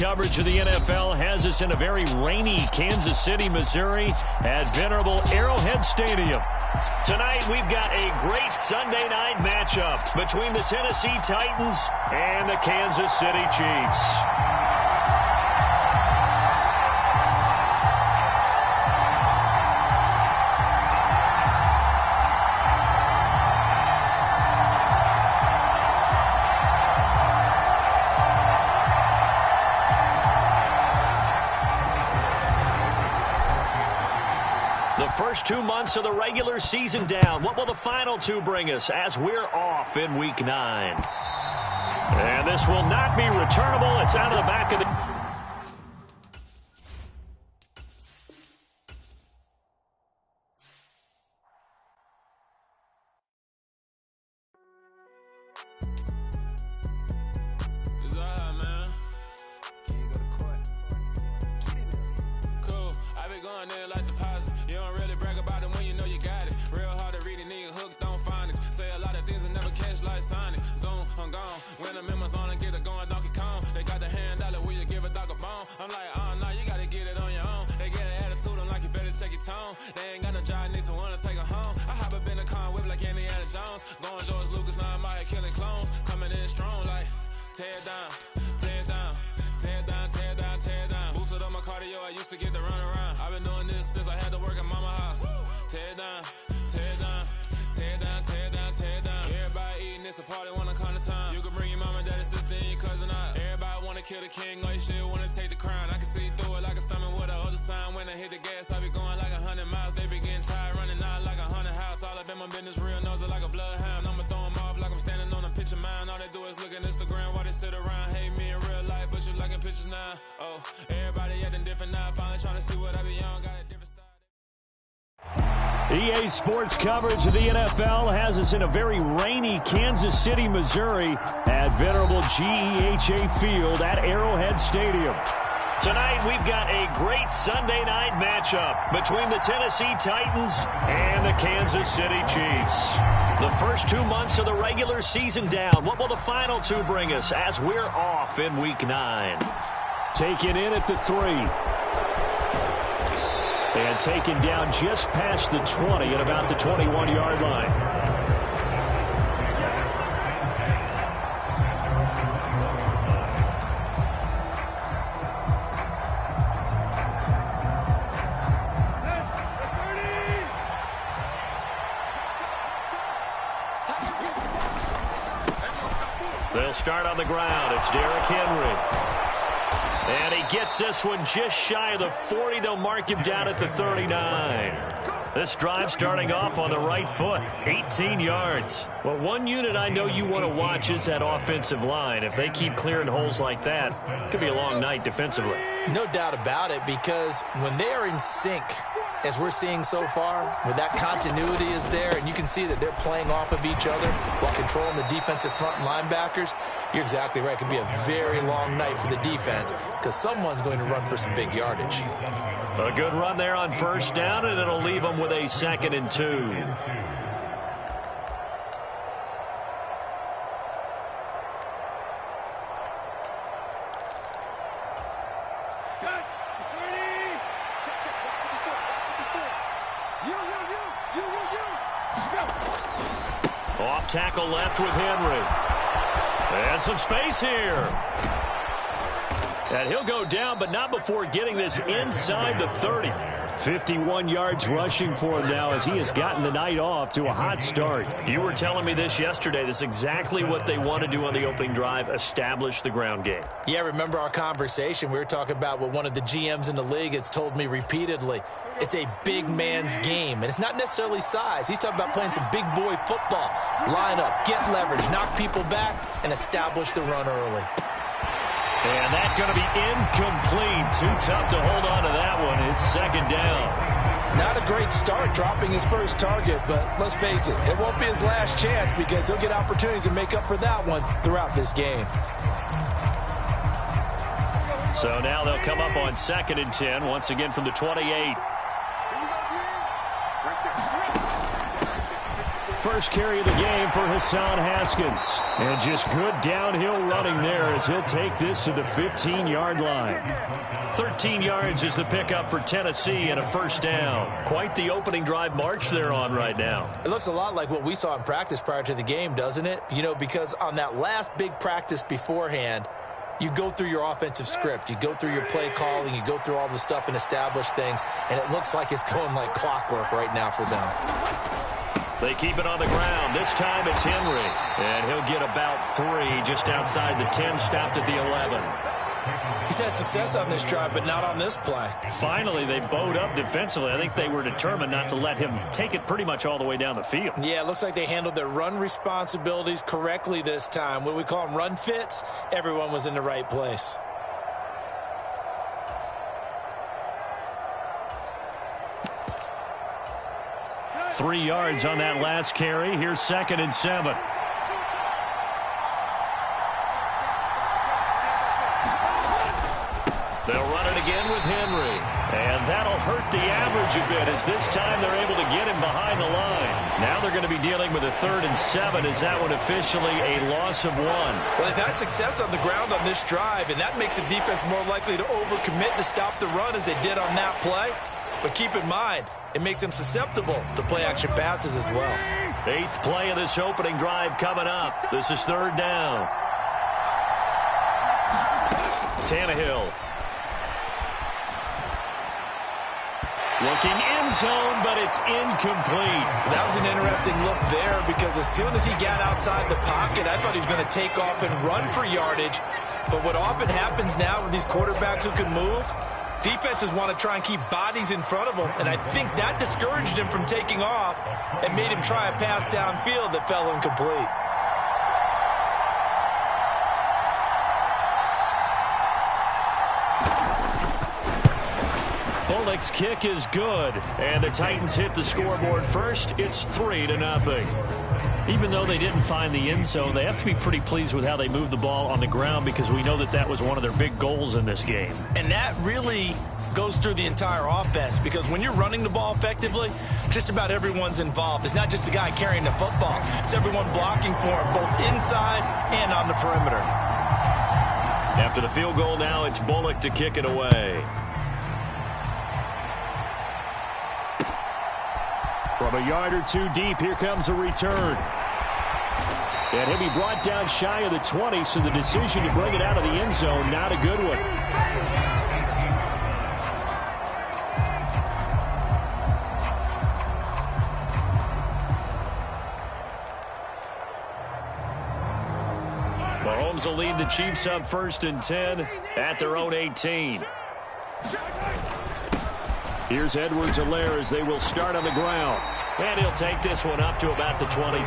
coverage of the NFL has us in a very rainy Kansas City, Missouri at venerable Arrowhead Stadium. Tonight, we've got a great Sunday night matchup between the Tennessee Titans and the Kansas City Chiefs. First 2 months of the regular season down. What will the final two bring us as we're off in Week 9? And this will not be returnable. It's out of the back of the... EA Sports coverage of the NFL has us in a very rainy Kansas City, Missouri at venerable GEHA Field at Arrowhead Stadium. Tonight, we've got a great Sunday night matchup between the Tennessee Titans and the Kansas City Chiefs. The first 2 months of the regular season down. What will the final two bring us as we're off in Week 9? Taken in at the 3. And taken down just past the 20 at about the 21-yard line. They'll start on the ground. It's Derrick Henry. And he gets this one just shy of the 40. They'll mark him down at the 39. This drive starting off on the right foot, 18 yards. Well, one unit I know you want to watch is that offensive line. If they keep clearing holes like that, it could be a long night defensively. No doubt about it, because when they are in sync, as we're seeing so far, where that continuity is there, and you can see that they're playing off of each other while controlling the defensive front linebackers, you're exactly right. It could be a very long night for the defense because someone's going to run for some big yardage. A good run there on first down, and it'll leave them with a 2nd and 2. Off tackle left with Henry. And some space here. And he'll go down, but not before getting this inside the 30. 51 yards rushing for him now as he has gotten the night off to a hot start. You were telling me this yesterday. This is exactly what they want to do on the opening drive, establish the ground game. Yeah, remember our conversation? We were talking about what one of the GMs in the league has told me repeatedly. It's a big man's game, and it's not necessarily size. He's talking about playing some big boy football. Line up, get leverage, knock people back, and establish the run early. And that's going to be incomplete. Too tough to hold on to that one. It's 2nd down. Not a great start dropping his first target, but let's face it, it won't be his last chance because he'll get opportunities to make up for that one throughout this game. So now they'll come up on 2nd and 10, once again from the 28. First carry of the game for Hassan Haskins. And just good downhill running there as he'll take this to the 15-yard line. 13 yards is the pickup for Tennessee and a first down. Quite the opening drive march they're on right now. It looks a lot like what we saw in practice prior to the game, doesn't it? You know, because on that last big practice beforehand, you go through your offensive script. You go through your play calling. You go through all the stuff and establish things. And it looks like it's going like clockwork right now for them. They keep it on the ground. This time it's Henry. And he'll get about 3 just outside the 10, stopped at the 11. He's had success on this drive, but not on this play. Finally, they bowed up defensively. I think they were determined not to let him take it pretty much all the way down the field. Yeah, it looks like they handled their run responsibilities correctly this time. What we call them run fits, everyone was in the right place. Three yards on that last carry. Here's 2nd and 7. They'll run it again with Henry. And that'll hurt the average a bit as this time they're able to get him behind the line. Now they're going to be dealing with a 3rd and 7. Is that one officially a loss of 1? Well, they've had success on the ground on this drive, and that makes the defense more likely to overcommit to stop the run as they did on that play. But keep in mind, it makes them susceptible to play-action passes as well. 8th play of this opening drive coming up. This is 3rd down. Tannehill. Looking end zone, but it's incomplete. That was an interesting look there because as soon as he got outside the pocket, I thought he was going to take off and run for yardage. But what often happens now with these quarterbacks who can move, defenses want to try and keep bodies in front of them, and I think that discouraged him from taking off and made him try a pass downfield that fell incomplete. Bullock's kick is good, and the Titans hit the scoreboard first. It's 3-0. Even though they didn't find the end zone, they have to be pretty pleased with how they moved the ball on the ground because we know that that was one of their big goals in this game. And that really goes through the entire offense because when you're running the ball effectively, just about everyone's involved. It's not just the guy carrying the football. It's everyone blocking for him, both inside and on the perimeter. After the field goal now, it's Bullock to kick it away. From a yard or two deep, here comes a return. And he'll be brought down shy of the 20, so the decision to bring it out of the end zone, not a good one. Mahomes will lead the Chiefs up 1st and 10 at their own 18. Here's Edwards-Helaire as they will start on the ground. And he'll take this one up to about the 23.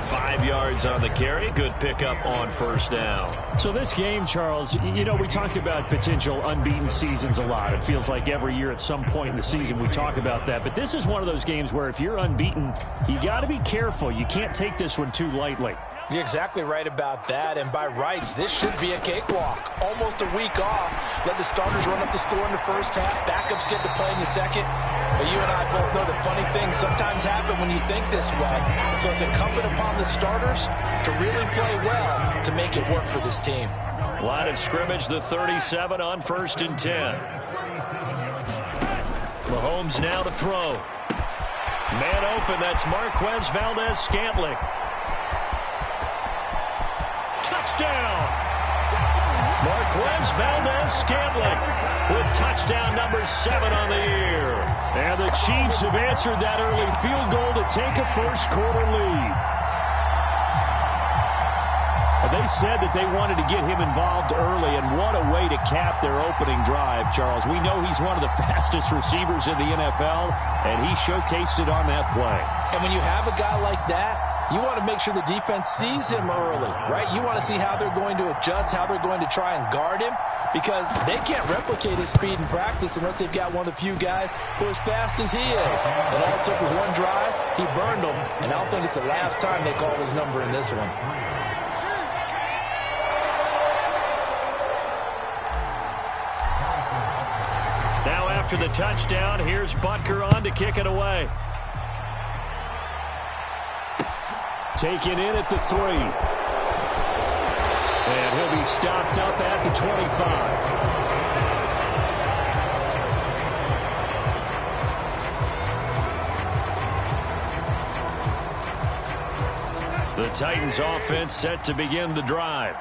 5 yards on the carry. Good pickup on 1st down. So this game, Charles, you know, we talked about potential unbeaten seasons a lot. It feels like every year at some point in the season we talk about that. But this is one of those games where if you're unbeaten, you got to be careful. You can't take this one too lightly. You're exactly right about that, and by rights, this should be a cakewalk. Almost a week off. Let the starters run up the score in the first half. Backups get to play in the second. But you and I both know that funny things sometimes happen when you think this way. So it's incumbent upon the starters to really play well to make it work for this team. Line of scrimmage, the 37 on 1st and 10. Mahomes now to throw. Man open, that's Marquez Valdes-Scantling. Touchdown! Marquez Valdes-Scantling with touchdown number 7 on the year. And the Chiefs have answered that early field goal to take a first-quarter lead. They said that they wanted to get him involved early, and what a way to cap their opening drive, Charles. We know he's one of the fastest receivers in the NFL, and he showcased it on that play. And when you have a guy like that, you want to make sure the defense sees him early, right? You want to see how they're going to adjust, how they're going to try and guard him, because they can't replicate his speed in practice unless they've got one of the few guys who are as fast as he is. And all it took was one drive, he burned them, and I don't think it's the last time they called his number in this one. Now after the touchdown, here's Butker on to kick it away. Taken in at the 3. And he'll be stopped up at the 25. The Titans offense set to begin the drive.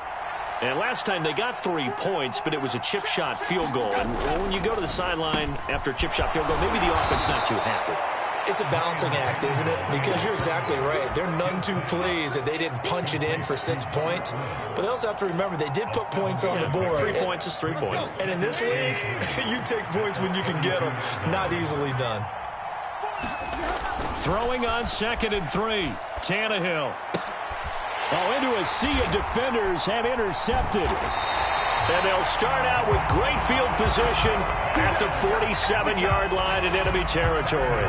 And last time they got 3 points, but it was a chip shot field goal. And when you go to the sideline after a chip shot field goal, maybe the offense not too happy. It's a balancing act, isn't it? Because you're exactly right. They're none too pleased that they didn't punch it in for 6 points. But they also have to remember they did put points on the board. 3 points is 3 points. And in this league, you take points when you can get them. Not easily done. Throwing on 2nd and 3. Tannehill. Oh, into a sea of defenders and intercepted. And they'll start out with great field position at the 47-yard line in enemy territory.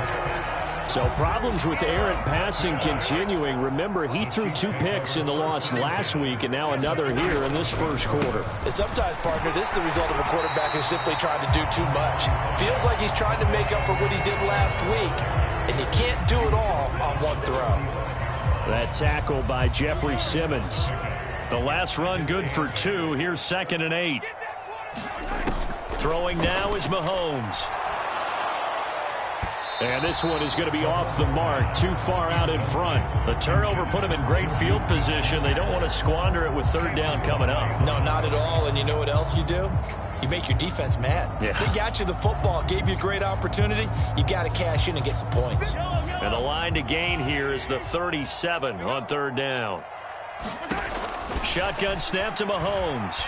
So problems with errant passing continuing. Remember, he threw 2 picks in the loss last week and now another here in this first quarter. And sometimes, partner, this is the result of a quarterback who's simply trying to do too much. Feels like he's trying to make up for what he did last week. And you can't do it all on one throw. That tackle by Jeffrey Simmons. The last run good for 2. Here's 2nd and 8. Throwing now is Mahomes. And this one is going to be off the mark, too far out in front. The turnover put him in great field position. They don't want to squander it with 3rd down coming up. No, not at all. And you know what else you do? You make your defense mad. Yeah. They got you the football, gave you a great opportunity. You got to cash in and get some points. And the line to gain here is the 37 on 3rd down. Shotgun snap to Mahomes.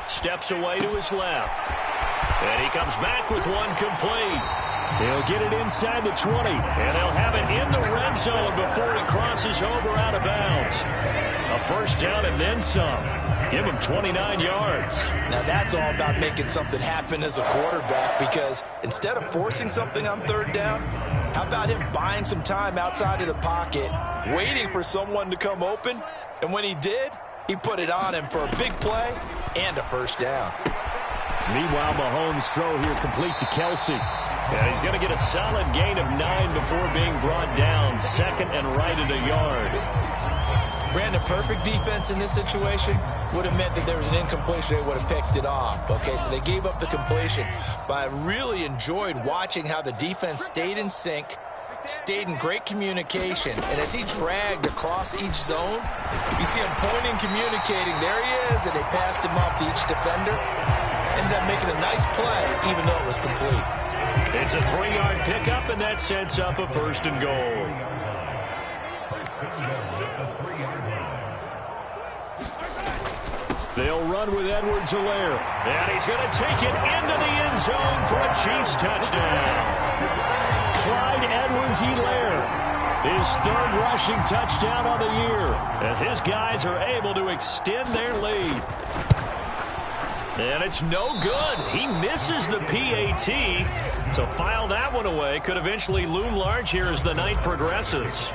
Steps away to his left. And he comes back with one complete. He'll get it inside the 20. And he'll have it in the red zone before he crosses over out of bounds. A 1st down and then some. Give him 29 yards. Now that's all about making something happen as a quarterback, because instead of forcing something on 3rd down, how about him buying some time outside of the pocket, waiting for someone to come open, and when he did, he put it on him for a big play and a 1st down. Meanwhile, Mahomes' throw here complete to Kelsey. And he's going to get a solid gain of 9 before being brought down. 2nd and right at a yard. Brandon, perfect defense in this situation would have meant that there was an incompletion. They would have picked it off. Okay, so they gave up the completion. But I really enjoyed watching how the defense stayed in sync, stayed in great communication. And as he dragged across each zone, you see him pointing, communicating. There he is, and they passed him off to each defender. Ended up making a nice play, even though it was complete. It's a 3-yard pickup, and that sets up a 1st and goal. They'll run with Edwards-Helaire. And he's going to take it into the end zone for a Chiefs touchdown. Clyde Edwards-Helaire, his 3rd rushing touchdown on the year, as his guys are able to extend their lead. And it's no good. He misses the PAT. So file that one away. Could eventually loom large here as the night progresses.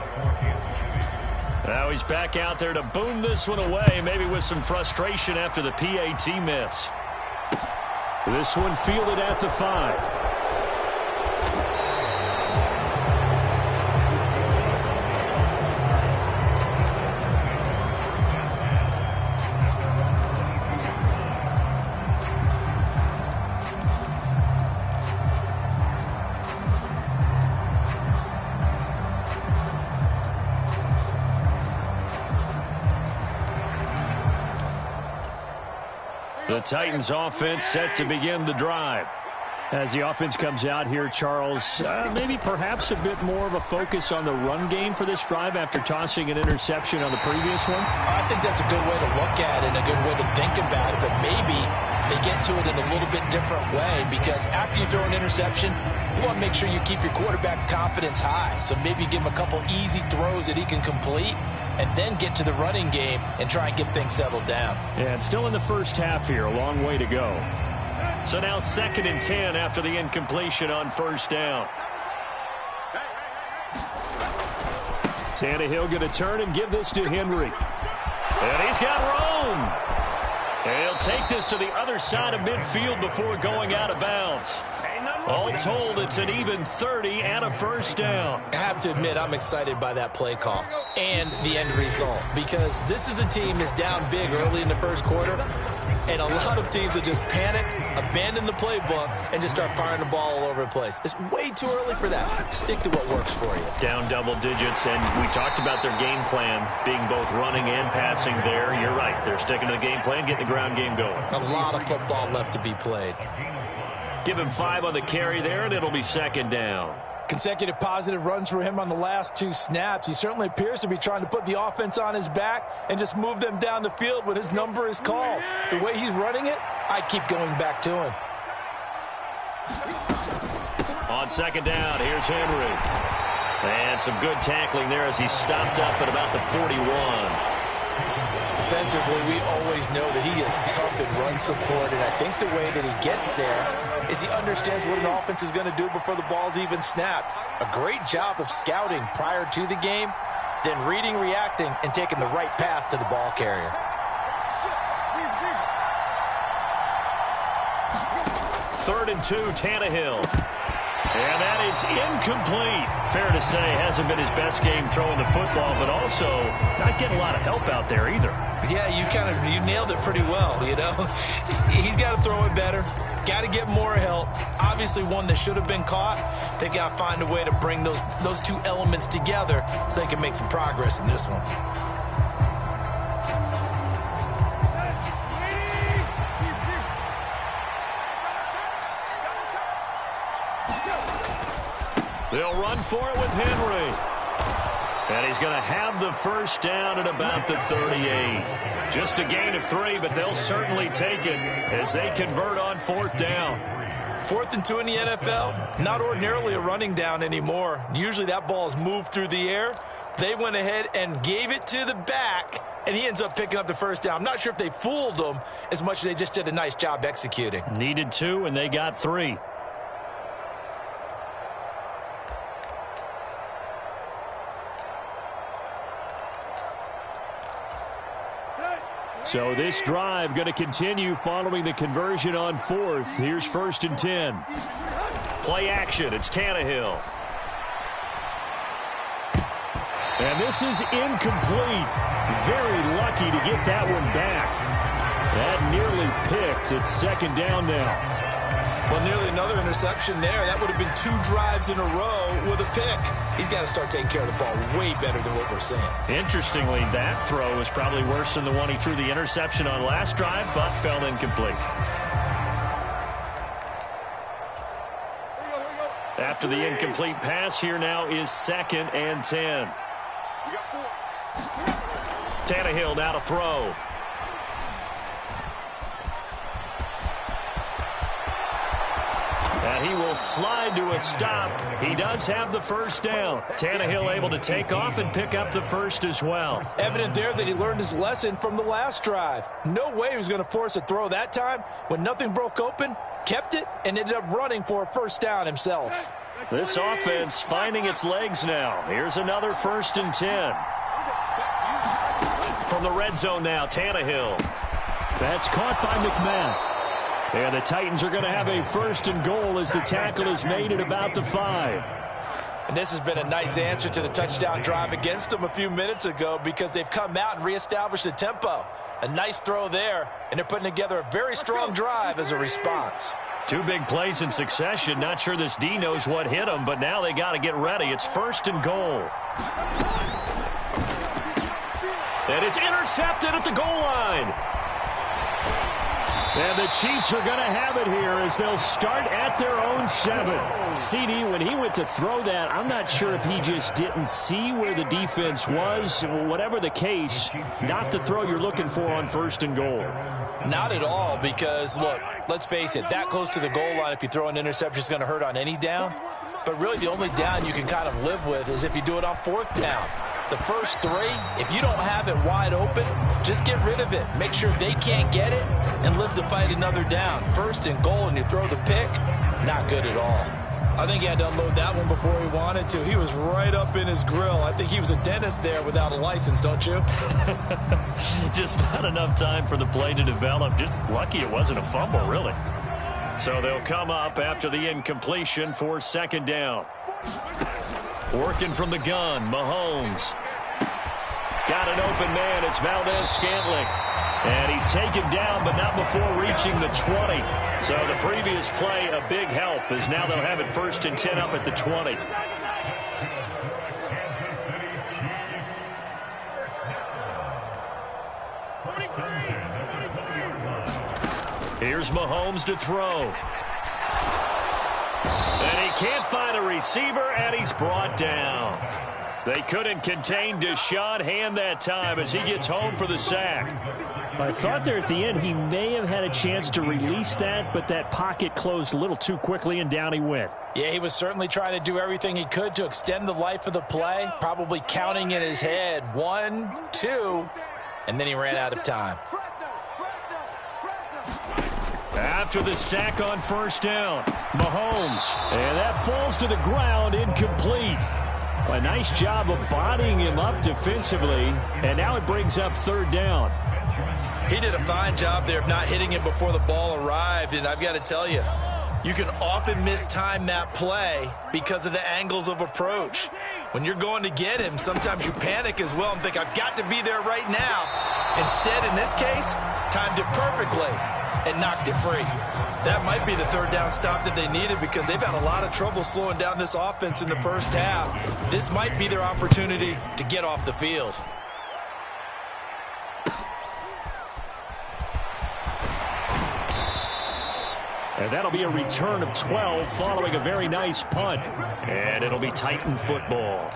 Now he's back out there to boom this one away, maybe with some frustration after the PAT miss. This one fielded at the 5. The Titans offense set to begin the drive. As the offense comes out here, Charles, maybe perhaps a bit more of a focus on the run game for this drive after tossing an interception on the previous one? I think that's a good way to look at it and a good way to think about it, but maybe they get to it in a little bit different way, because after you throw an interception, you want to make sure you keep your quarterback's confidence high. So maybe give him a couple easy throws that he can complete, and then get to the running game and try and get things settled down. Yeah, it's still in the first half here. A long way to go. So now 2nd and 10 after the incompletion on 1st down. Tannehill going to turn and give this to Henry. And he's got room. And he'll take this to the other side of midfield before going out of bounds. All told, it's an even 30 and a first down. I have to admit, I'm excited by that play call and the end result, because this is a team that's down big early in the first quarter, and a lot of teams will just panic, abandon the playbook, and just start firing the ball all over the place. It's way too early for that. Stick to what works for you. Down double digits, and we talked about their game plan being both running and passing there. You're right. They're sticking to the game plan, getting the ground game going. A lot of football left to be played. Give him 5 on the carry there, and it'll be second down. Consecutive positive runs for him on the last 2 snaps. He certainly appears to be trying to put the offense on his back and just move them down the field when his number is called. The way he's running it, I keep going back to him. On second down, here's Henry. And some good tackling there as he stopped up at about the 41. Defensively, we always know that he is tough in run support, and I think the way that he gets there is he understands what an offense is going to do before the ball's even snapped. A great job of scouting prior to the game, then reading, reacting, and taking the right path to the ball carrier. Third and 2, Tannehill. And that is incomplete. Fair to say, hasn't been his best game throwing the football, but also not getting a lot of help out there either. Yeah, you nailed it pretty well, you know. He's got to throw it better. Got to get more help. Obviously one that should have been caught. They've got to find a way to bring those 2 elements together so they can make some progress in this one. They'll run for it with Henry. And he's going to have the first down at about the 38. Just a gain of 3, but they'll certainly take it as they convert on 4th down. 4th and 2 in the NFL, not ordinarily a running down anymore. Usually that ball is moved through the air. They went ahead and gave it to the back, and he ends up picking up the first down. I'm not sure if they fooled him as much as they just did a nice job executing. Needed 2, and they got 3. So this drive going to continue following the conversion on 4th. Here's 1st and 10. Play action. It's Tannehill. And this is incomplete. Very lucky to get that one back. That nearly picked. It's second down now. Well, nearly another interception there. That would have been 2 drives in a row with a pick. He's got to start taking care of the ball way better than what we're seeing. Interestingly, that throw is probably worse than the one he threw the interception on last drive, but fell incomplete. After the incomplete pass, here now is 2nd and 10. Tannehill now to throw. And he will slide to a stop. He does have the first down. Tannehill able to take off and pick up the first as well. Evident there that he learned his lesson from the last drive. No way he was going to force a throw that time. When nothing broke open, kept it, and ended up running for a first down himself. This offense finding its legs now. Here's another 1st and 10. From the red zone now, Tannehill. That's caught by McMath. And the Titans are going to have a 1st and goal as the tackle is made at about the 5. And this has been a nice answer to the touchdown drive against them a few minutes ago, because they've come out and reestablished the tempo. A nice throw there, and they're putting together a very strong drive as a response. 2 big plays in succession. Not sure this D knows what hit him, but now they got to get ready. It's 1st and goal. And it's intercepted at the goal line. And the Chiefs are going to have it here as they'll start at their own 7. CD, when he went to throw that, I'm not sure if he just didn't see where the defense was. Whatever the case, not the throw you're looking for on 1st and goal. Not at all, because, look, let's face it, that close to the goal line, if you throw an interception, is going to hurt on any down. But really the only down you can kind of live with is if you do it on 4th down. The first 3, if you don't have it wide open, just get rid of it. Make sure they can't get it and live to fight another down. 1st and goal and you throw the pick, not good at all. I think he had to unload that one before he wanted to. He was right up in his grill. I think he was a dentist there without a license, don't you? Just not enough time for the play to develop. Just lucky it wasn't a fumble, really. So they'll come up after the incompletion for second down. Working from the gun, Mahomes. Got an open man. It's Valdez-Scantling. And he's taken down, but not before reaching the 20. So the previous play, a big help, as now they'll have it 1st and 10 up at the 20. Here's Mahomes to throw. And he can't find a receiver, and he's brought down. They couldn't contain Deshaun Hand that time as he gets home for the sack. I thought there at the end he may have had a chance to release that, but that pocket closed a little too quickly, and down he went. Yeah, he was certainly trying to do everything he could to extend the life of the play, probably counting in his head 1, 2, and then he ran out of time. After the sack on 1st down, Mahomes. And that falls to the ground, incomplete. A nice job of bodying him up defensively, and now it brings up 3rd down. He did a fine job there of not hitting him before the ball arrived, and I've got to tell you, you can often mistime that play because of the angles of approach. When you're going to get him, sometimes you panic as well and think, I've got to be there right now. Instead, in this case, timed it perfectly and knocked it free. That might be the 3rd down stop that they needed because they've had a lot of trouble slowing down this offense in the first half. This might be their opportunity to get off the field. And that'll be a return of 12 following a very nice punt. And it'll be Titan football.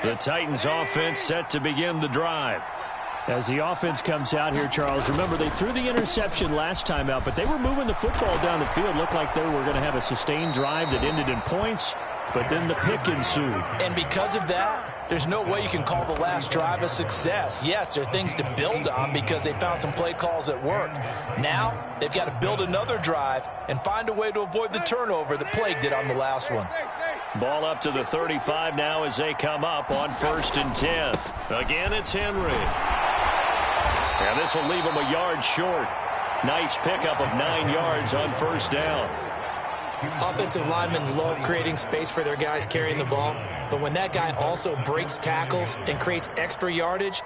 The Titans offense set to begin the drive. As the offense comes out here, Charles, remember they threw the interception last time out, but they were moving the football down the field. Looked like they were going to have a sustained drive that ended in points, but then the pick ensued. And because of that, there's no way you can call the last drive a success. Yes, there are things to build on because they found some play calls that worked. Now, they've got to build another drive and find a way to avoid the turnover that plagued it on the last one. Ball up to the 35 now as they come up on 1st and 10. Again, it's Henry. And this will leave him a yard short. Nice pickup of 9 yards on 1st down. Offensive linemen love creating space for their guys carrying the ball, but when that guy also breaks tackles and creates extra yardage,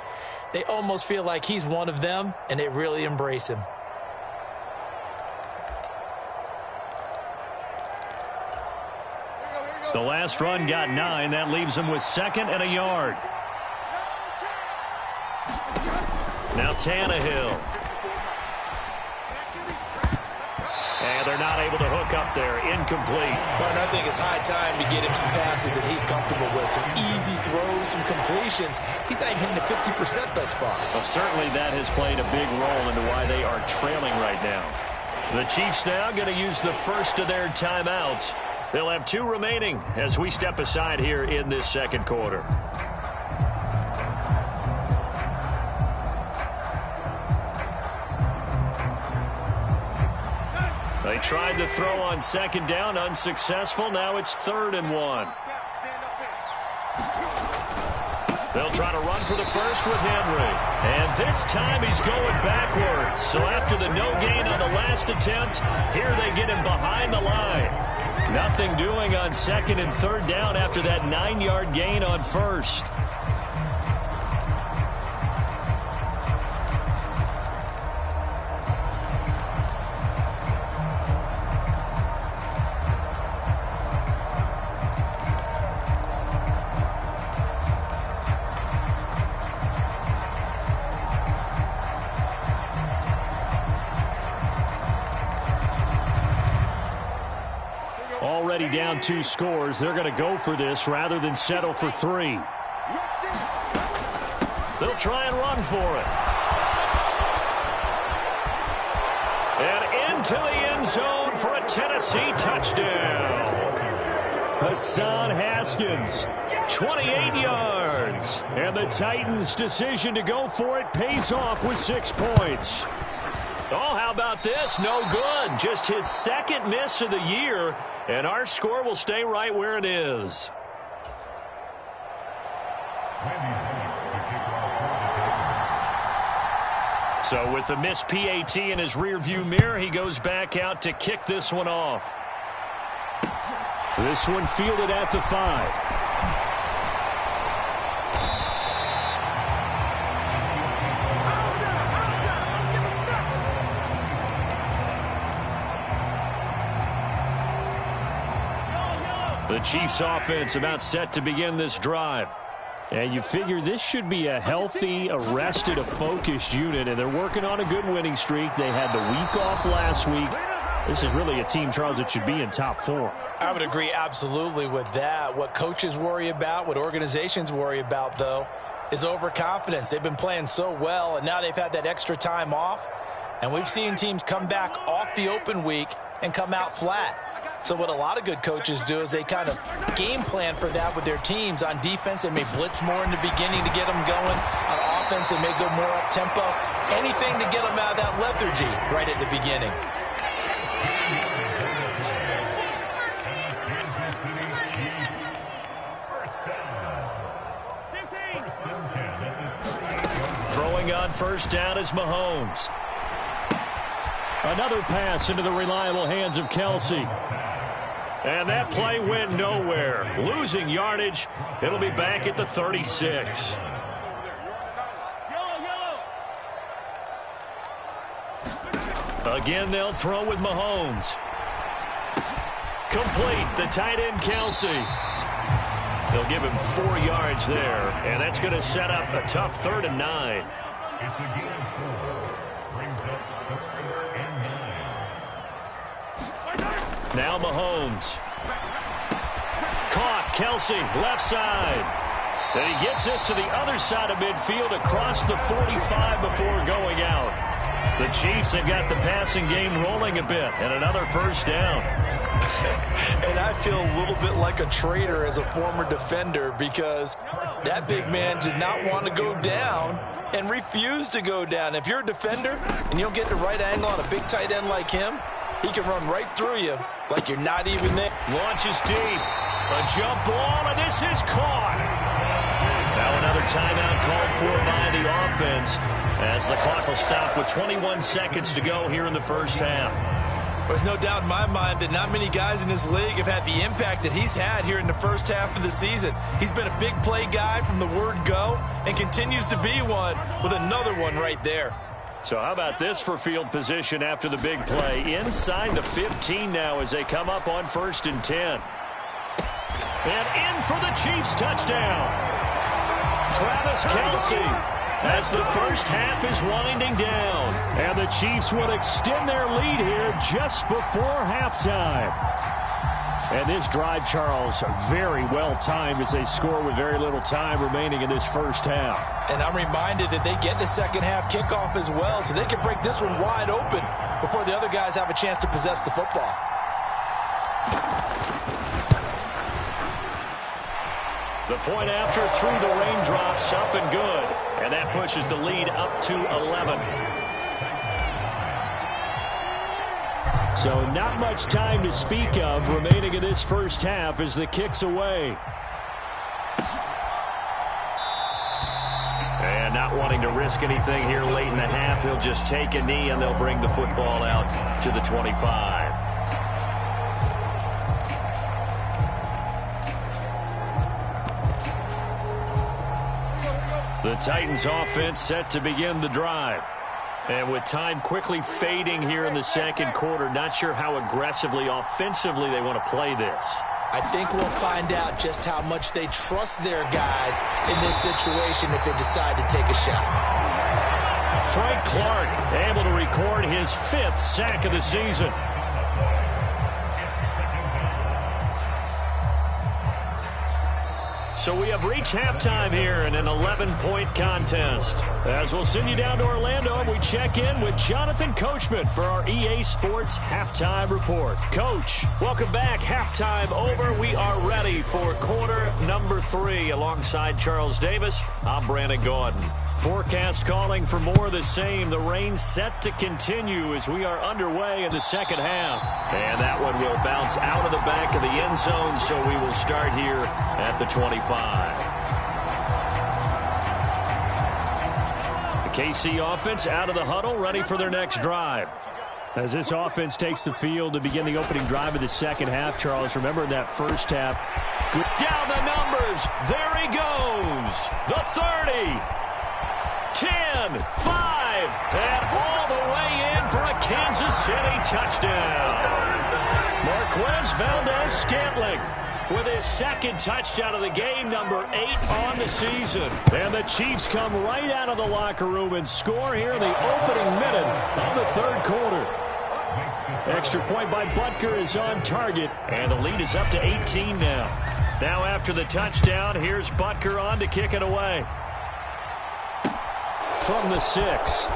they almost feel like he's one of them, and they really embrace him. The last run got 9. That leaves him with 2nd and a yard. Now Tannehill. And they're not able to hook up there. Incomplete. Well, and I think it's high time to get him some passes that he's comfortable with. Some easy throws, some completions. He's not even hitting the 50% thus far. Well, certainly that has played a big role into why they are trailing right now. The Chiefs now going to use the first of their timeouts. They'll have 2 remaining as we step aside here in this second quarter. They tried to throw on 2nd down, unsuccessful. Now it's 3rd and 1. They'll try to run for the first with Henry. And this time he's going backwards. So after the no gain on the last attempt, here they get him behind the line. Nothing doing on 2nd and 3rd down after that 9-yard gain on 1st. Already down 2 scores. They're going to go for this rather than settle for 3. They'll try and run for it. And into the end zone for a Tennessee touchdown. Hassan Haskins, 28 yards. And the Titans' decision to go for it pays off with 6 points. Oh, how about this? No good. Just his second miss of the year, and our score will stay right where it is. So with the missed PAT in his rearview mirror, he goes back out to kick this one off. This one fielded at the 5. The Chiefs offense about set to begin this drive. And you figure this should be a healthy, arrested, a focused unit, and they're working on a good winning streak. They had the week off last week. This is really a team, Charles, that should be in top 4. I would agree absolutely with that. What coaches worry about, what organizations worry about, though, is overconfidence. They've been playing so well, and now they've had that extra time off. And we've seen teams come back off the open week and come out flat. So what a lot of good coaches do is they kind of game plan for that with their teams. On defense, they may blitz more in the beginning to get them going. On offense, they may go more up-tempo. Anything to get them out of that lethargy right at the beginning. Throwing on first down is Mahomes. Another pass into the reliable hands of Kelsey. And that play went nowhere. Losing yardage. It'll be back at the 36. Again, they'll throw with Mahomes. Complete. The tight end, Kelsey. They'll give him 4 yards there. And that's going to set up a tough 3rd and 9. Now Mahomes. Caught. Kelsey, left side. Then he gets this to the other side of midfield across the 45 before going out. The Chiefs have got the passing game rolling a bit, and another first down. And I feel a little bit like a traitor as a former defender because that big man did not want to go down and refused to go down. If you're a defender and you don't get the right angle on a big tight end like him, he can run right through you like you're not even there. Launches deep. A jump ball, and this is caught. Now another timeout called for by the offense as the clock will stop with 21 seconds to go here in the first half. There's no doubt in my mind that not many guys in this league have had the impact that he's had here in the first half of the season. He's been a big play guy from the word go and continues to be one with another one right there. So how about this for field position after the big play? Inside the 15 now as they come up on 1st and 10. And in for the Chiefs touchdown. Travis Kelce as the first half is winding down. And the Chiefs will extend their lead here just before halftime. And this drive, Charles, very well timed as they score with very little time remaining in this first half. And I'm reminded that they get the second half kickoff as well, so they can break this one wide open before the other guys have a chance to possess the football. The point after through the raindrops, up and good. And that pushes the lead up to 11. So not much time to speak of remaining in this first half as the kick's away. And not wanting to risk anything here late in the half, he'll just take a knee and they'll bring the football out to the 25. The Titans offense set to begin the drive. And with time quickly fading here in the second quarter, not sure how aggressively, offensively they want to play this. I think we'll find out just how much they trust their guys in this situation if they decide to take a shot. Frank Clark able to record his 5th sack of the season. So So we have reached halftime here in an 11-point contest. As we'll send you down to Orlando, we check in with Jonathan Coachman for our EA Sports Halftime Report. Coach, welcome back. Halftime over. We are ready for quarter number 3. Alongside Charles Davis, I'm Brandon Gordon. Forecast calling for more of the same. The rain set to continue as we are underway in the second half. And that one will bounce out of the back of the end zone, so we will start here at the 25. The KC offense out of the huddle, ready for their next drive. As this offense takes the field to begin the opening drive of the second half, Charles, remember that first half. Good. Down the numbers. There he goes. The 30. 10, 5, and all the way in for a Kansas City touchdown. Marquez Valdes-Scantling with his second touchdown of the game, number 8 on the season. And the Chiefs come right out of the locker room and score here in the opening minute of the third quarter. Extra point by Butker is on target, and the lead is up to 18 now. Now after the touchdown, here's Butker on to kick it away. From the 6.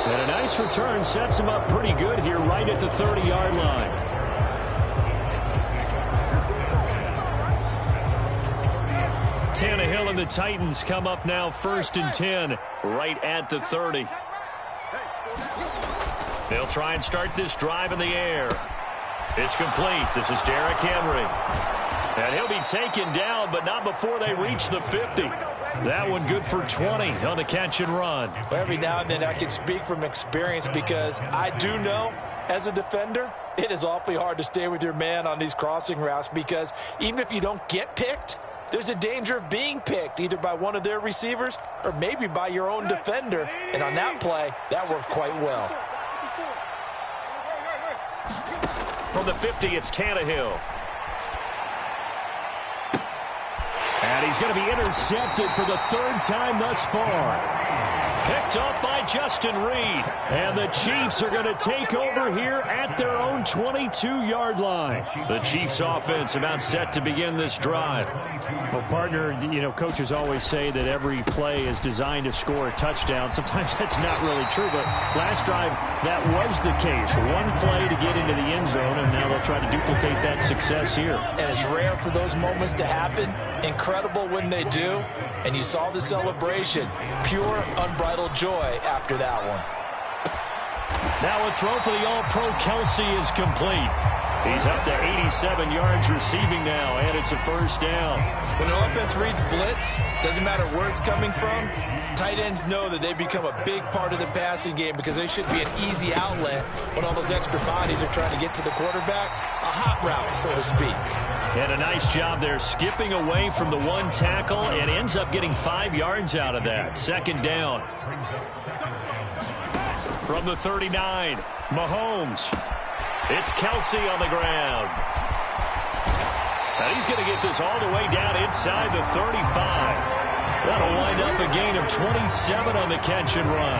And a nice return sets him up pretty good here right at the 30-yard line. Tannehill and the Titans come up now 1st and 10 right at the 30. They'll try and start this drive in the air. It's complete. This is Derrick Henry. And he'll be taken down, but not before they reach the 50. That one good for 20 on the catch and run. Every now and then I can speak from experience because I do know as a defender it is awfully hard to stay with your man on these crossing routes because even if you don't get picked, there's a danger of being picked either by one of their receivers or maybe by your own defender. And on that play, that worked quite well. From the 50, it's Tannehill. And he's going to be intercepted for the 3rd time thus far. Picked off by Justin Reed. And the Chiefs are going to take over here at their own 22-yard line. The Chiefs offense about set to begin this drive. Well, partner, you know, coaches always say that every play is designed to score a touchdown. Sometimes that's not really true, but last drive that was the case. One play to get into the end zone, and now they'll try to duplicate that success here. And it's rare for those moments to happen. Incredible when they do. And you saw the celebration. Pure, unbridled joy after that one. Now a throw for the All-Pro Kelsey is complete. He's up to 87 yards receiving now, and it's a 1st down. When an offense reads blitz, doesn't matter where it's coming from, tight ends know that they become a big part of the passing game because they should be an easy outlet when all those extra bodies are trying to get to the quarterback. A hot route, so to speak. And a nice job there skipping away from the one tackle and ends up getting 5 yards out of that. 2nd down. From the 39, Mahomes. It's Kelsey on the ground. And he's going to get this all the way down inside the 35. That'll wind up a gain of 27 on the catch and run.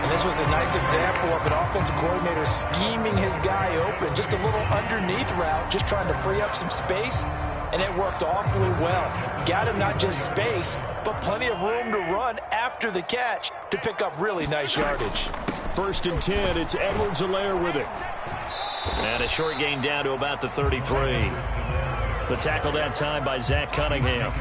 And this was a nice example of an offensive coordinator scheming his guy open. Just a little underneath route, just trying to free up some space. And it worked awfully well. Got him not just space, but plenty of room to run after the catch to pick up really nice yardage. 1st and 10, it's Edwards-Helaire with it. And a short gain down to about the 33. The tackle that time by Zach Cunningham.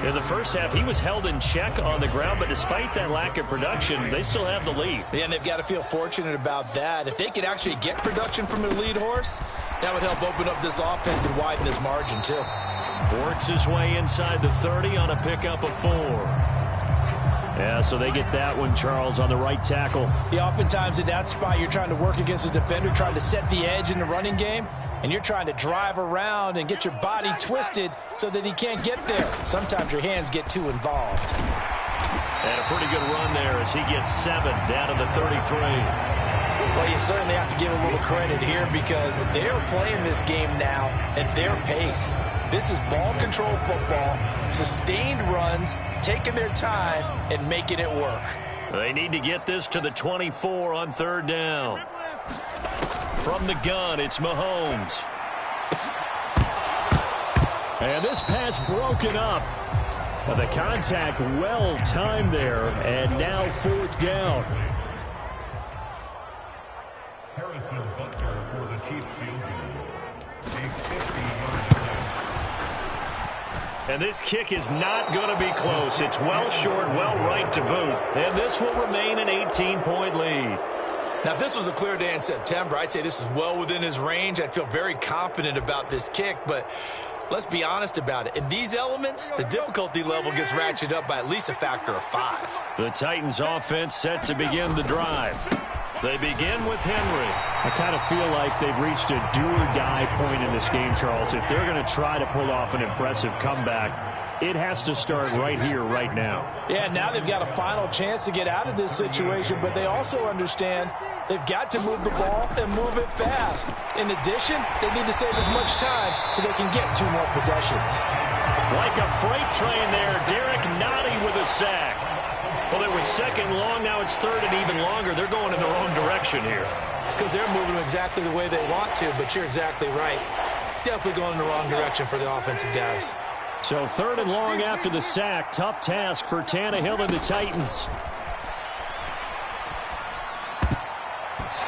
In the first half, he was held in check on the ground, but despite that lack of production, they still have the lead. Yeah, and they've got to feel fortunate about that. If they could actually get production from their lead horse, that would help open up this offense and widen this margin, too. Works his way inside the 30 on a pickup of 4. Yeah, so they get that one, Charles, on the right tackle. Yeah, oftentimes at that spot, you're trying to work against a defender, trying to set the edge in the running game, and you're trying to drive around and get your body twisted so that he can't get there. Sometimes your hands get too involved. And a pretty good run there as he gets 7 down to the 33. Well, you certainly have to give a little credit here because they're playing this game now at their pace. This is ball control football, sustained runs, taking their time and making it work. They need to get this to the 24 on 3rd down. From the gun, it's Mahomes. And this pass broken up. The contact well timed there, and now 4th down. Harrison Butker for the Chiefs field goal. And this kick is not going to be close. It's well short, well right to boot. And this will remain an 18-point lead. Now, if this was a clear day in September, I'd say this is well within his range. I'd feel very confident about this kick, but let's be honest about it. In these elements, the difficulty level gets ratcheted up by at least a factor of 5. The Titans offense set to begin the drive. They begin with Henry. I kind of feel like they've reached a do-or-die point in this game, Charles. If they're going to try to pull off an impressive comeback, it has to start right here, right now. Yeah, now they've got a final chance to get out of this situation, but they also understand they've got to move the ball and move it fast. In addition, they need to save as much time so they can get 2 more possessions. Like a freight train there, Derek Nottie with a sack. Well, it was 2nd long, now it's 3rd and even longer. They're going in the wrong direction here. Because they're moving exactly the way they want to, but you're exactly right. Definitely going in the wrong direction for the offensive guys. So 3rd and long after the sack. Tough task for Tannehill and the Titans.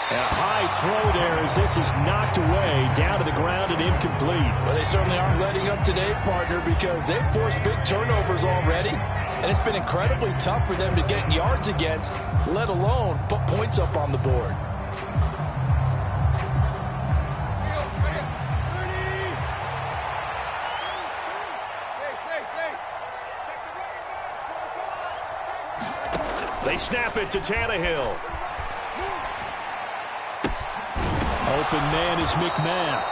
A high throw there as this is knocked away, down to the ground and incomplete. Well, they certainly aren't letting up today, partner, because they've forced big turnovers already, and it's been incredibly tough for them to get yards against, let alone put points up on the board. They snap it to Tannehill. Open man is McMath.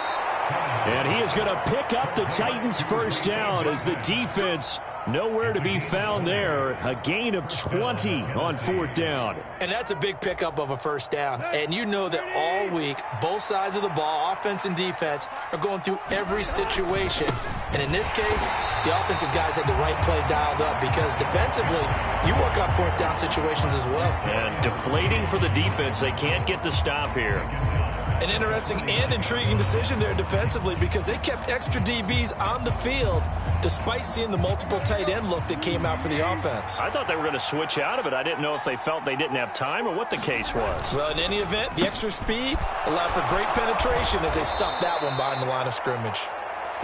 And he is going to pick up the Titans' 1st down as the defense nowhere to be found there. A gain of 20 on 4th down. And that's a big pickup of a 1st down. And you know that all week, both sides of the ball, offense and defense, are going through every situation. And in this case, the offensive guys had the right play dialed up because defensively, you work on 4th down situations as well. And deflating for the defense. They can't get the stop here. An interesting and intriguing decision there defensively because they kept extra DBs on the field despite seeing the multiple tight end look that came out for the offense. I thought they were going to switch out of it. I didn't know if they felt they didn't have time or what the case was. Well, in any event, the extra speed allowed for great penetration as they stuffed that one behind the line of scrimmage.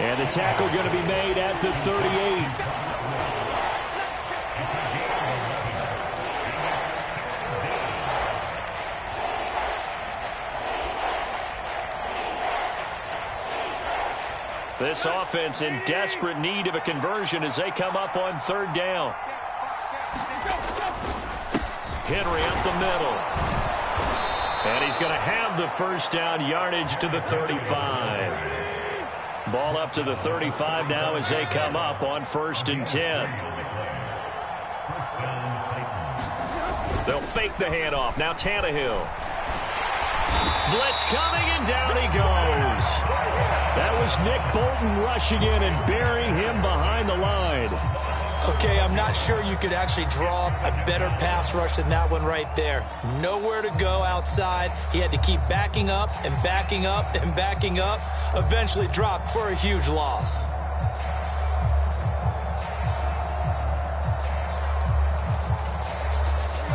And the tackle going to be made at the 38. This offense in desperate need of a conversion as they come up on 3rd down. Henry up the middle. And he's going to have the 1st down, yardage to the 35. Ball up to the 35 now as they come up on 1st and 10. They'll fake the handoff. Now Tannehill. Blitz coming, and down he goes. That was Nick Bolton rushing in and burying him behind the line. Okay, I'm not sure you could actually draw a better pass rush than that one right there. Nowhere to go outside. He had to keep backing up and backing up and backing up. Eventually dropped for a huge loss.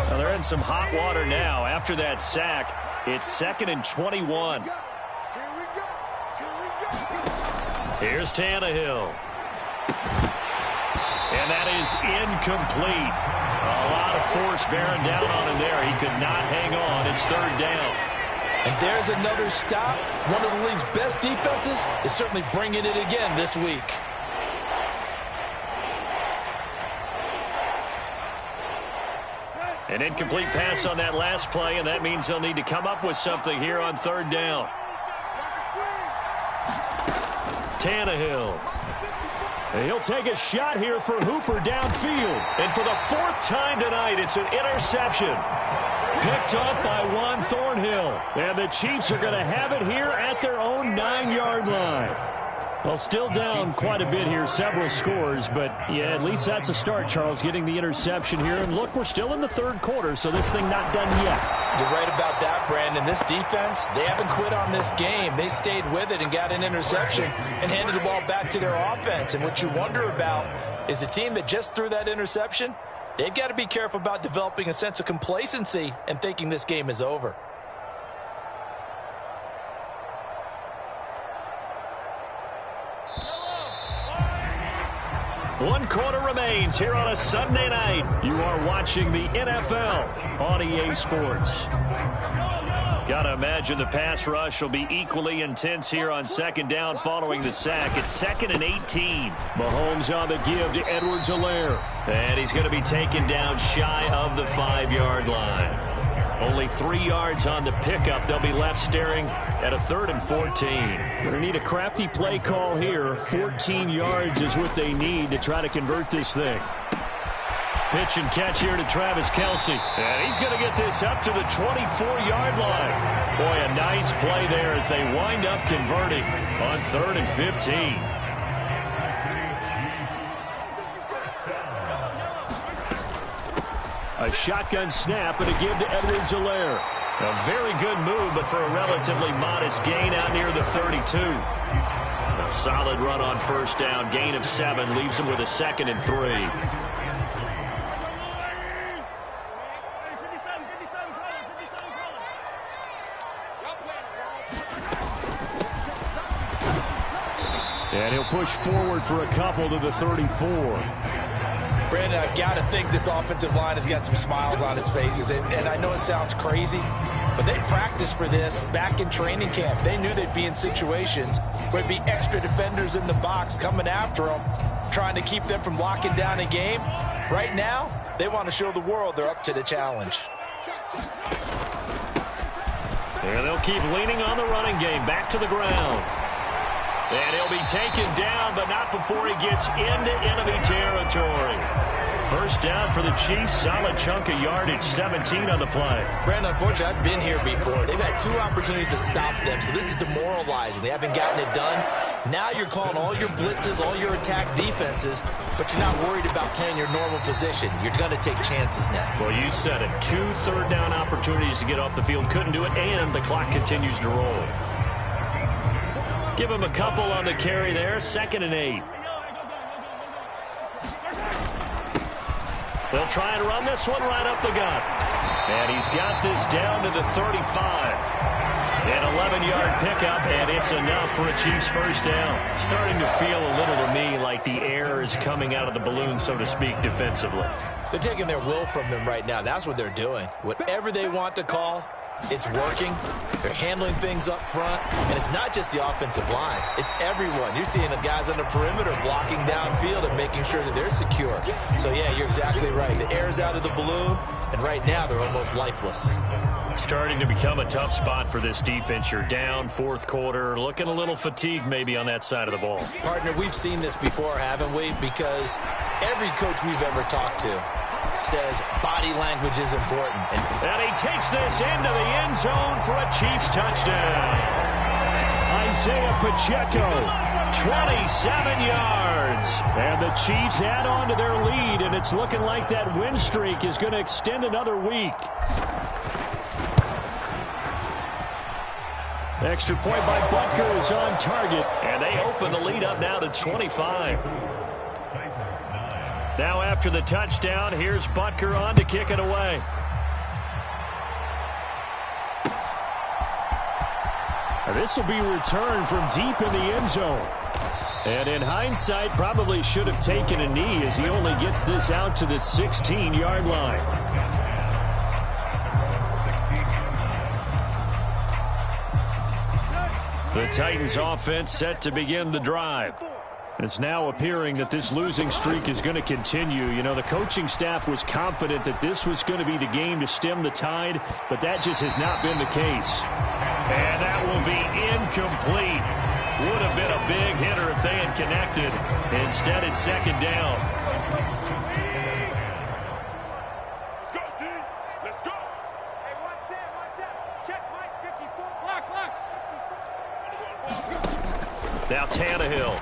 Well, they're in some hot water now. After that sack, it's 2nd and 21. Here's Tannehill. And that is incomplete. A lot of force bearing down on him there. He could not hang on. It's 3rd down. And there's another stop. One of the league's best defenses is certainly bringing it again this week. An incomplete pass on that last play, and that means they'll need to come up with something here on 3rd down. Tannehill. He'll take a shot here for Hooper downfield. And for the 4th time tonight, it's an interception. Picked up by Juan Thornhill. And the Chiefs are going to have it here at their own 9-yard line. Well, still down quite a bit here, several scores, but yeah, at least that's a start, Charles, getting the interception here. And look, we're still in the third quarter, so this thing not done yet. You're right about that, Brandon. This defense, they haven't quit on this game. They stayed with it and got an interception and handed the ball back to their offense. And what you wonder about is the team that just threw that interception, they've got to be careful about developing a sense of complacency and thinking this game is over. One quarter remains here on a Sunday night. You are watching the NFL on EA Sports. Got to imagine the pass rush will be equally intense here on second down following the sack. It's 2nd and 18. Mahomes on the give to Edwards-Helaire. And he's going to be taken down shy of the 5-yard line. Only 3 yards on the pickup. They'll be left staring at a 3rd and 14. Going to need a crafty play call here. 14 yards is what they need to try to convert this thing. Pitch and catch here to Travis Kelce. And he's going to get this up to the 24-yard line. Boy, a nice play there as they wind up converting on 3rd and 15. A shotgun snap and a give to Edwards-Helaire. A very good move, but for a relatively modest gain out near the 32. A solid run on first down. Gain of 7 leaves him with a 2nd and 3. And he'll push forward for a couple to the 34. Brandon, I've got to think this offensive line has got some smiles on its faces. And I know it sounds crazy, but they practiced for this back in training camp. They knew they'd be in situations where there'd be extra defenders in the box coming after them, trying to keep them from locking down a game. Right now, they want to show the world they're up to the challenge. And they'll keep leaning on the running game. Back to the ground. And he'll be taken down, but not before he gets into enemy territory. First down for the Chiefs. Solid chunk of yardage. 17 on the play. Brandon, unfortunately, I've been here before. They've had 2 opportunities to stop them, so this is demoralizing. They haven't gotten it done. Now you're calling all your blitzes, all your attack defenses, but you're not worried about playing your normal position. You're going to take chances now. Well, you said it. 2 third-down opportunities to get off the field. Couldn't do it, and the clock continues to roll. Give him a couple on the carry there. 2nd and 8. They'll try and run this one right up the gut. And he's got this down to the 35. An 11-yard pickup, and it's enough for a Chiefs first down. Starting to feel a little to me like the air is coming out of the balloon, so to speak, defensively. They're taking their will from them right now. That's what they're doing. Whatever they want to call, it's working. They're handling things up front. And it's not just the offensive line. It's everyone. You're seeing the guys on the perimeter blocking downfield and making sure that they're secure. So, yeah, you're exactly right. The air's out of the balloon, and right now they're almost lifeless. Starting to become a tough spot for this defense. You're down, 4th quarter, looking a little fatigued maybe on that side of the ball. Partner, we've seen this before, haven't we? Because every coach we've ever talked to says body language is important. And he takes this into the end zone for a Chiefs touchdown. Isaiah Pacheco, 27 yards. And the Chiefs add on to their lead, and it's looking like that win streak is going to extend another week. Extra point by Butker is on target, and they open the lead up now to 25. Now after the touchdown, here's Butker on to kick it away. This will be returned from deep in the end zone. And in hindsight, probably should have taken a knee as he only gets this out to the 16-yard line. The Titans offense set to begin the drive. It's now appearing that this losing streak is going to continue. You know, the coaching staff was confident that this was going to be the game to stem the tide, but that just has not been the case. And that will be incomplete. Would have been a big hitter if they had connected. Instead, it's 2nd down. Let's go, D. Let's go. Hey, one set. Check Mike 54. Block. Now Tannehill.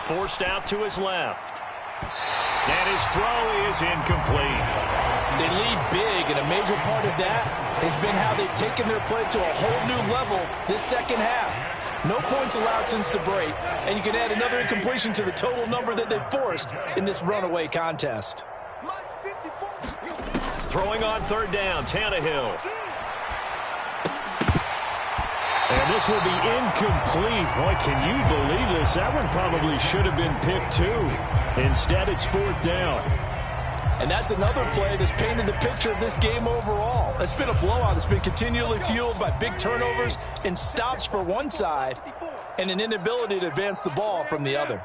Forced out to his left. And his throw is incomplete. They lead big, and a major part of that has been how they've taken their play to a whole new level this second half. No points allowed since the break, and you can add another incompletion to the total number that they've forced in this runaway contest. Throwing on third down, Tannehill. And this will be incomplete. Boy, can you believe this? That one probably should have been picked too. Instead, it's fourth down. And that's another play that's painted the picture of this game overall. It's been a blowout. It's been continually fueled by big turnovers and stops for one side and an inability to advance the ball from the other.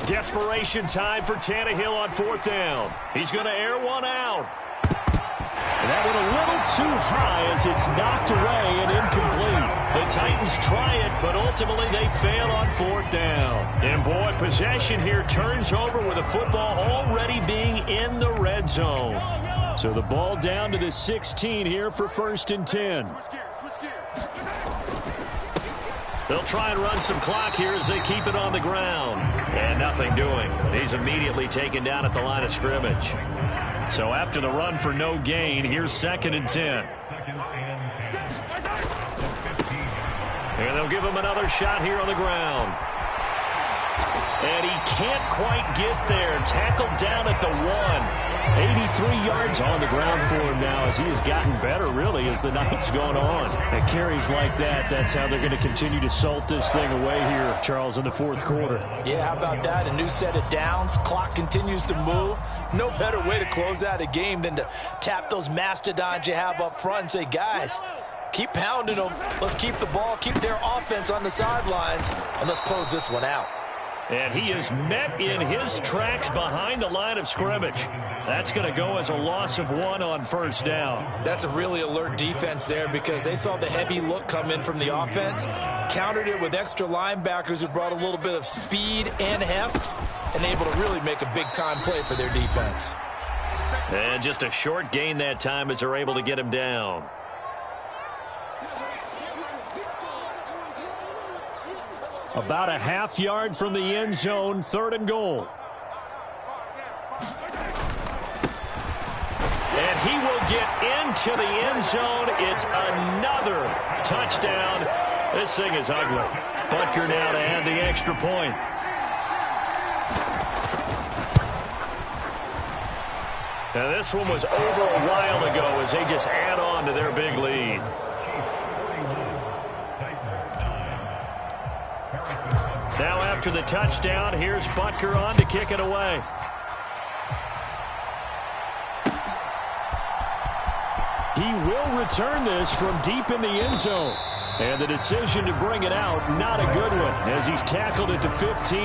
Desperation time for Tannehill on fourth down. He's going to air one out. And that one a little too high as it's knocked away and incomplete. The Titans try it, but ultimately they fail on fourth down. And boy, possession here turns over with the football already being in the red zone. So the ball down to the 16 here for 1st and 10. They'll try and run some clock here as they keep it on the ground. And nothing doing. He's immediately taken down at the line of scrimmage. So after the run for no gain, here's 2nd and 10. And they'll give him another shot here on the ground. And he can't quite get there. Tackled down at the 1. 83 yards on the ground for him now as he has gotten better, really, as the night's gone on. And carries like that, that's how they're going to continue to salt this thing away here, Charles, in the fourth quarter. Yeah, how about that? A new set of downs. Clock continues to move. No better way to close out a game than to tap those mastodons you have up front and say, guys, keep pounding them. Let's keep the ball, keep their offense on the sidelines, and let's close this one out. And he is met in his tracks behind the line of scrimmage. That's going to go as a loss of 1 on first down. That's a really alert defense there because they saw the heavy look come in from the offense, countered it with extra linebackers who brought a little bit of speed and heft, and able to really make a big-time play for their defense. And just a short gain that time as they're able to get him down. About a half yard from the end zone, 3rd and goal. And he will get into the end zone. It's another touchdown. This thing is ugly. Butker now to add the extra point. Now this one was over a while ago as they just add on to their big lead. Now after the touchdown, here's Butker on to kick it away. He will return this from deep in the end zone. And the decision to bring it out, not a good one, as he's tackled it to 15.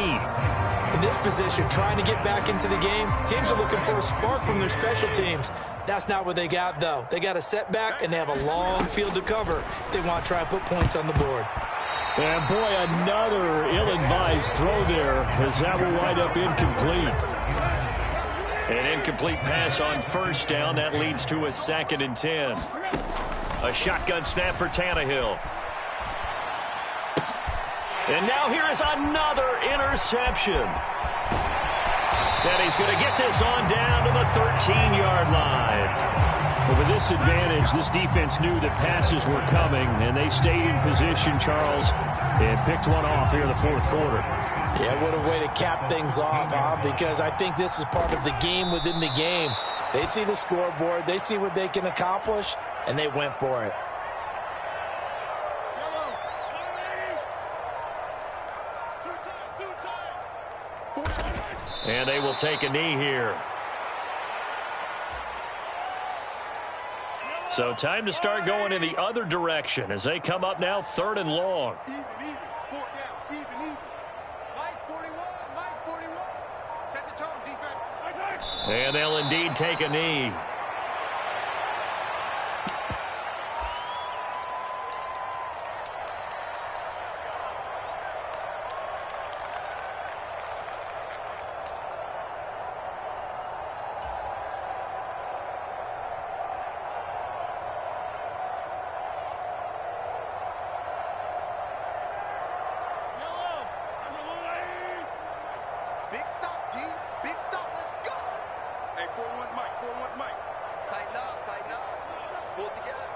In this position, trying to get back into the game, teams are looking for a spark from their special teams. That's not what they got, though. They got a setback, and they have a long field to cover if they want to try and put points on the board. And, boy, another ill-advised throw there, as that will wind up incomplete. An incomplete pass on first down. That leads to a 2nd and 10. A shotgun snap for Tannehill. And now here is another interception. And he's going to get this on down to the 13-yard line. Well, with this advantage, this defense knew that passes were coming, and they stayed in position, Charles, and picked one off here in the fourth quarter. Yeah, what a way to cap things off, huh? Because I think this is part of the game within the game. They see the scoreboard, they see what they can accomplish, and they went for it. And they will take a knee here. So time to start going in the other direction as they come up now 3rd and long. And they'll indeed take a knee. Big stop, D. Big stop. Let's go. Hey, 4-1's Mike. 4-1's Mike. Tighten up, tighten up. Let's pull it together.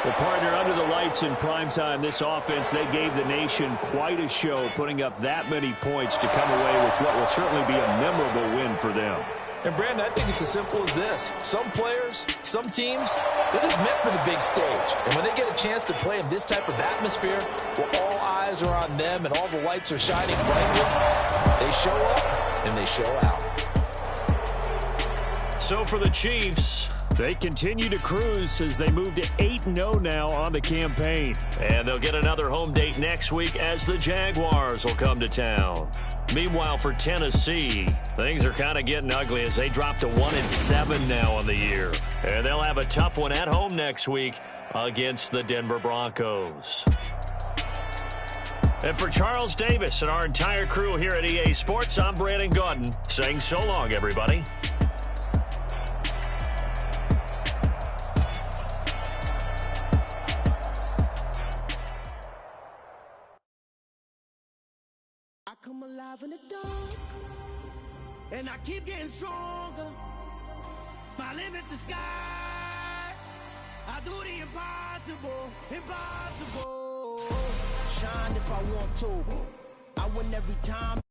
Well, partner, under the lights in primetime, this offense, they gave the nation quite a show, putting up that many points to come away with what will certainly be a memorable win for them. And, Brandon, I think it's as simple as this. Some players, some teams, they're just meant for the big stage. And when they get a chance to play in this type of atmosphere where all eyes are on them and all the lights are shining brightly, they show up and they show out. So for the Chiefs, they continue to cruise as they move to 8-0 now on the campaign. And they'll get another home date next week as the Jaguars will come to town. Meanwhile, for Tennessee, things are kind of getting ugly as they drop to 1-7 now on the year. And they'll have a tough one at home next week against the Denver Broncos. And for Charles Davis and our entire crew here at EA Sports, I'm Brandon Gaudin saying so long, everybody. Come alive in the dark, and I keep getting stronger. My limit's the sky. I do the impossible, impossible. Shine if I want to. I win every time.